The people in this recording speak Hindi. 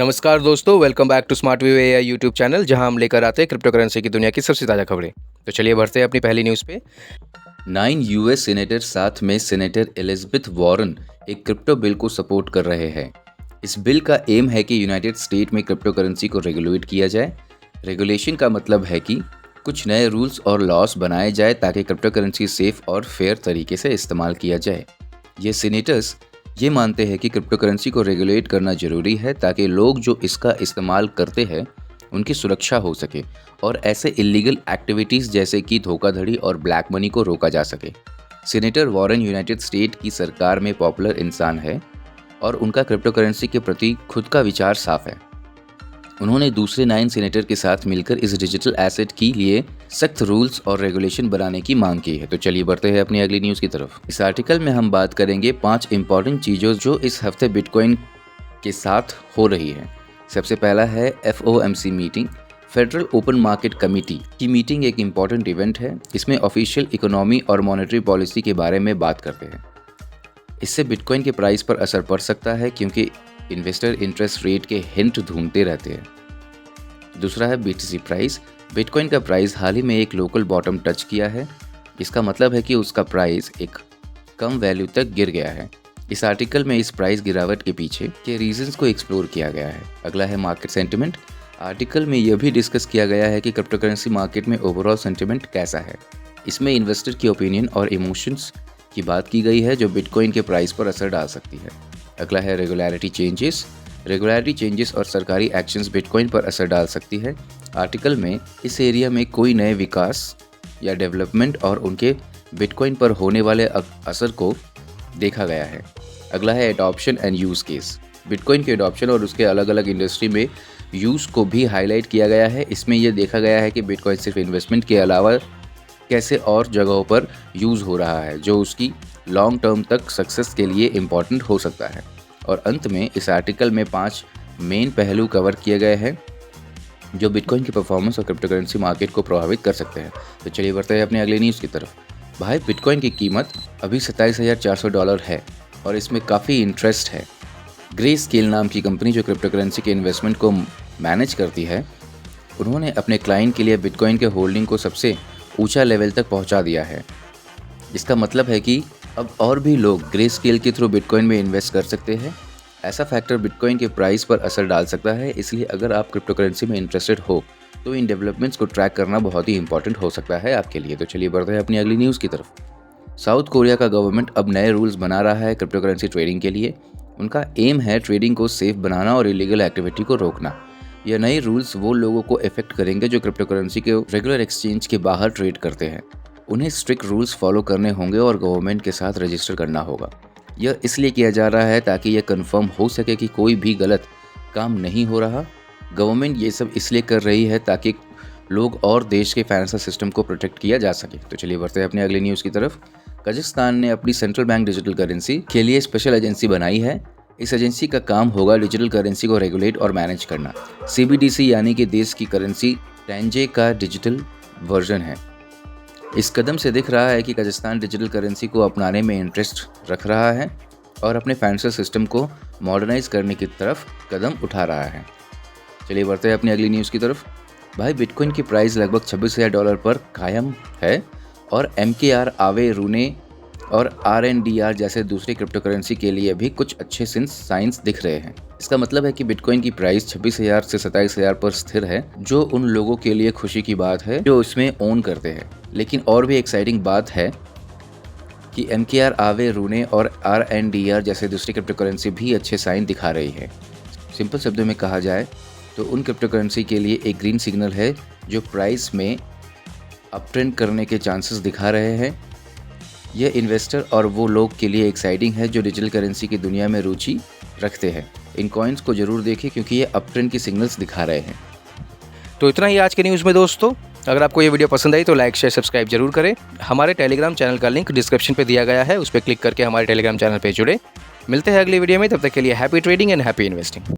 नमस्कार दोस्तों, welcome back to Smart View AI YouTube channel, जहां हम लेकर आते हैं क्रिप्टो करेंसी की दुनिया की सबसे ताज़ा खबरें। तो चलिए बढ़ते हैं अपनी पहली न्यूज़ पे। 9 यूएस सीनेटर साथ में सीनेटर एलिजाबेथ वॉरेन एक क्रिप्टो बिल को सपोर्ट कर रहे हैं। इस बिल का एम है कि यूनाइटेड स्टेट में क्रिप्टो करेंसी को रेगुलेट किया जाए। रेगुलेशन का मतलब है कि कुछ नए रूल्स और लॉस बनाए जाए ताकि क्रिप्टो करेंसी सेफ और फेयर तरीके से इस्तेमाल किया जाए। ये सीनेटर्स ये मानते हैं कि क्रिप्टो करेंसी को रेगुलेट करना जरूरी है ताकि लोग जो इसका इस्तेमाल करते हैं उनकी सुरक्षा हो सके और ऐसे इलीगल एक्टिविटीज़ जैसे कि धोखाधड़ी और ब्लैक मनी को रोका जा सके। सीनेटर वॉरेन यूनाइटेड स्टेट की सरकार में पॉपुलर इंसान है और उनका क्रिप्टो करेंसी के प्रति खुद का विचार साफ है। उन्होंने दूसरे 9 सीनेटर के साथ मिलकर इस डिजिटल एसेट के लिए सख्त रूल्स और रेगुलेशन बनाने की मांग की है। तो चलिए बढ़ते हैं अपनी अगली न्यूज़ की तरफ। इस आर्टिकल में हम बात करेंगे 5 इंपॉर्टेंट चीज़ों जो इस हफ्ते बिटकॉइन के साथ हो रही है। सबसे पहला है FOMC meeting, federal open market committee की मीटिंग एक इम्पॉर्टेंट इवेंट है। इसमें ऑफिशियल इकोनॉमी और मॉनेटरी पॉलिसी के बारे में बात करते हैं। इससे बिटकॉइन के प्राइस पर असर पड़ सकता है क्योंकि इन्वेस्टर इंटरेस्ट रेट के हिंट ढूंढते रहते हैं। दूसरा है BTC प्राइस। बिटकॉइन का प्राइस हाल ही में एक लोकल बॉटम टच किया है। इसका मतलब है कि उसका प्राइस एक कम वैल्यू तक गिर गया है। इस आर्टिकल में इस प्राइस गिरावट के पीछे के रीजंस को एक्सप्लोर किया गया है। अगला है मार्केट सेंटिमेंट। आर्टिकल में यह भी डिस्कस किया गया है कि क्रिप्टो करेंसी मार्केट में ओवरऑल सेंटिमेंट कैसा है। इसमें इन्वेस्टर की ओपिनियन और इमोशंस की बात की गई है जो बिटकॉइन के प्राइस पर असर डाल सकती है। अगला है रेगुलरिटी चेंजेस। रेगुलरिटी चेंजेस और सरकारी एक्शंस बिटकॉइन पर असर डाल सकती है। आर्टिकल में इस एरिया में कोई नए विकास या डेवलपमेंट और उनके बिटकॉइन पर होने वाले असर को देखा गया है। अगला है adoption and use case. Bitcoin के एडॉप्शन और उसके अलग अलग इंडस्ट्री में यूज़ को भी हाईलाइट किया गया है। इसमें यह देखा गया है कि बिटकॉइन सिर्फ इन्वेस्टमेंट के अलावा कैसे और जगहों पर यूज़ हो रहा है जो उसकी लॉन्ग टर्म तक सक्सेस के लिए इम्पॉर्टेंट हो सकता है। और अंत में इस आर्टिकल में 5 मेन पहलू कवर किए गए हैं जो बिटकॉइन की परफॉर्मेंस और क्रिप्टो करेंसी मार्केट को प्रभावित कर सकते हैं। तो चलिए बढ़ते हैं अपने अगले न्यूज़ की तरफ। भाई, बिटकॉइन की कीमत अभी $27,400 है और इसमें काफ़ी इंटरेस्ट है। ग्रे स्केल नाम की कंपनी जो क्रिप्टो करेंसी के इन्वेस्टमेंट को मैनेज करती है, उन्होंने अपने क्लाइंट के लिए बिटकॉइन के होल्डिंग को सबसे ऊंचा लेवल तक पहुंचा दिया है। इसका मतलब है कि अब और भी लोग ग्रे स्केल के थ्रू बिटकॉइन में इन्वेस्ट कर सकते हैं। ऐसा फैक्टर बिटकॉइन के प्राइस पर असर डाल सकता है। इसलिए अगर आप क्रिप्टो करेंसी में इंटरेस्टेड हो तो इन डेवलपमेंट्स को ट्रैक करना बहुत ही इंपॉर्टेंट हो सकता है आपके लिए। तो चलिए बढ़ते हैं अपनी अगली न्यूज़ की तरफ। साउथ कोरिया का गवर्नमेंट अब नए रूल्स बना रहा है क्रिप्टो करेंसी ट्रेडिंग के लिए। उनका एम है ट्रेडिंग को सेफ बनाना और इलीगल एक्टिविटी को रोकना। यह नए रूल्स वो लोगों को इफेक्ट करेंगे जो क्रिप्टो करेंसी के रेगुलर एक्सचेंज के बाहर ट्रेड करते हैं। उन्हें स्ट्रिक्ट रूल्स फॉलो करने होंगे और गवर्नमेंट के साथ रजिस्टर करना होगा। यह इसलिए किया जा रहा है ताकि यह कंफर्म हो सके कि कोई भी गलत काम नहीं हो रहा। गवर्नमेंट ये सब इसलिए कर रही है ताकि लोग और देश के फाइनेंशियल सिस्टम को प्रोटेक्ट किया जा सके। तो चलिए बढ़ते हैं अपनी अगली न्यूज़ की तरफ। कजाकिस्तान ने अपनी सेंट्रल बैंक डिजिटल करेंसी के लिए स्पेशल एजेंसी बनाई है। इस एजेंसी का काम होगा डिजिटल करेंसी को रेगुलेट और मैनेज करना। CBDC यानी कि देश की करेंसी टेंजे का डिजिटल वर्जन है। इस कदम से दिख रहा है कि कजाकिस्तान डिजिटल करेंसी को अपनाने में इंटरेस्ट रख रहा है और अपने फाइनेंशियल सिस्टम को मॉडर्नाइज करने की तरफ कदम उठा रहा है। चलिए बढ़ते हैं अपनी अगली न्यूज़ की तरफ। भाई, बिटकॉइन की प्राइस लगभग $26,000 पर कायम है और MKR, आवे, रूने और RNDR जैसे दूसरी क्रिप्टो करेंसी के लिए भी कुछ अच्छे साइंस दिख रहे हैं। इसका मतलब है कि बिटकॉइन की प्राइस 26,000 से 27,000 पर स्थिर है, जो उन लोगों के लिए खुशी की बात है जो इसमें ओन करते हैं। लेकिन और भी एक्साइटिंग बात है कि MKR, आवे, रूने और RNDR जैसे दूसरी क्रिप्टो करेंसी भी अच्छे साइन दिखा रही है। सिंपल शब्दों में कहा जाए तो उन क्रिप्टो करेंसी के लिए एक ग्रीन सिग्नल है जो प्राइस में अप ट्रेंड करने के चांसेस दिखा रहे हैं। यह इन्वेस्टर और वो लोग के लिए एक्साइटिंग है जो डिजिटल करेंसी की दुनिया में रुचि रखते हैं। इन कॉइन्स को जरूर देखें क्योंकि ये अप ट्रेंड की सिग्नल्स दिखा रहे हैं। तो इतना ही आज के न्यूज़ में दोस्तों। अगर आपको ये वीडियो पसंद आई तो लाइक, शेयर, सब्सक्राइब जरूर करें। हमारे टेलीग्राम चैनल का लिंक डिस्क्रिप्शन पे दिया गया है, उस पर क्लिक करके हमारे टेलीग्राम चैनल पे जुड़े। मिलते हैं अगली वीडियो में, तब तक के लिए happy trading and happy investing.